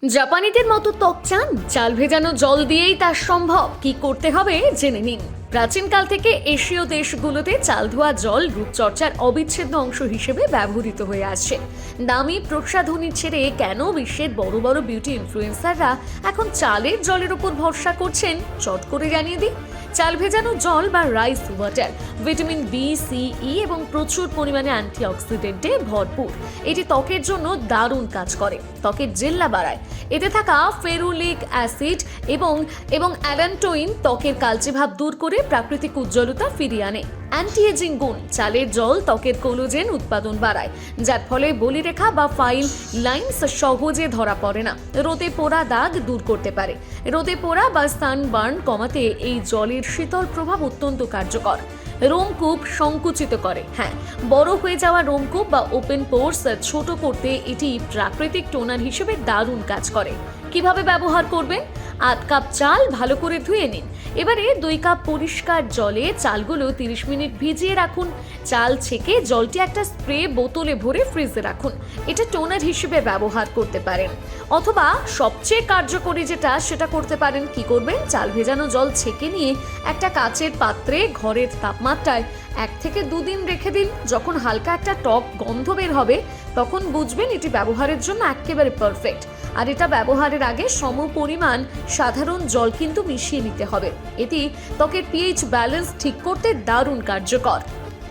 জাপানিদের মতো ত্বক চান? চাল ভেজানো জল দিয়েই তা সম্ভব। কি করতে হবে জেনে নিন। প্রাচীনকাল থেকে এশীয় দেশগুলোতে চাল ধোয়া জল রূপচর্চার অবিচ্ছেদ্য অংশ হিসেবে ব্যবহৃত হয়ে আসছে। দামি প্রসাধনী ছেড়ে কেন বিশ্বের বড় বড় বিউটি ইনফ্লুয়েন্সাররা এখন চালের জলের উপর ভরসা করছেন, চট করে জানিয়ে দিই। চাল ভেজানো জল বা rice water vitamin B, C, E এবং প্রচুর পরিমাণে অ্যান্টিঅক্সিডেন্টে ভরপুর। এটি ত্বকের জন্য দারুণ কাজ করে, ত্বকের জেল্লা বাড়ায়। এতে থাকা ফেরুলিক অ্যাসিড এবং অ্যালান্টোইন ত্বকের কালচে ভাব দূর করে প্রাকৃতিক উজ্জ্বলতা ফিরিয়ে আনে। অ্যান্টি এজিং গুণ: চালের জল ত্বকের কোলাজেন উৎপাদন বাড়ায়, যার ফলে বলিরেখা বা ফাইন লাইনস সহজে ধরা পড়ে না। রোদে পোড়া দাগ দূর করতে পারে। রোদে পোড়া বা সানবার্ন কমাতে এই জলের শীতল প্রভাব অত্যন্ত কার্যকর। রোমকূপ সংকুচিত করে। বড় হয়ে যাওয়া রোমকূপ বা ওপেন পোর্স ছোট করতে এটি প্রাকৃতিক টোনার হিসেবে দারুণ কাজ করে। কিভাবে ব্যবহার করবেন? 8 কাপ চাল ভালো করে ধুয়ে নিন। এবারে 2 কাপ পরিষ্কার জলে চালগুলো 30 মিনিট ভিজিয়ে রাখুন। চাল ছেঁকে জলটি একটা স্প্রে বোতলে ভরে ফ্রিজে রাখুন। এটা টোনার হিসেবে ব্যবহার করতে পারেন। অথবা সবচেয়ে কার্যকরী সেটা করতে পারেন। কি করবেন? চাল ভেজানো জল ছেঁকে নিয়ে একটা কাচের পাত্রে ঘরের তাপমাত্রায় 1 থেকে 2 দিন রেখে দিন। যখন হালকা একটা টক গন্ধ বের হবে, তখন বুঝবেন এটি ব্যবহারের জন্য একেবারে পারফেক্ট। আর এটা ব্যবহারের আগে সম পরিমাণ সাধারণ জল কিন্তু মিশিয়ে নিতে হবে। এটি ত্বকের পিএইচ ব্যালেন্স ঠিক করতে দারুণ কার্যকর।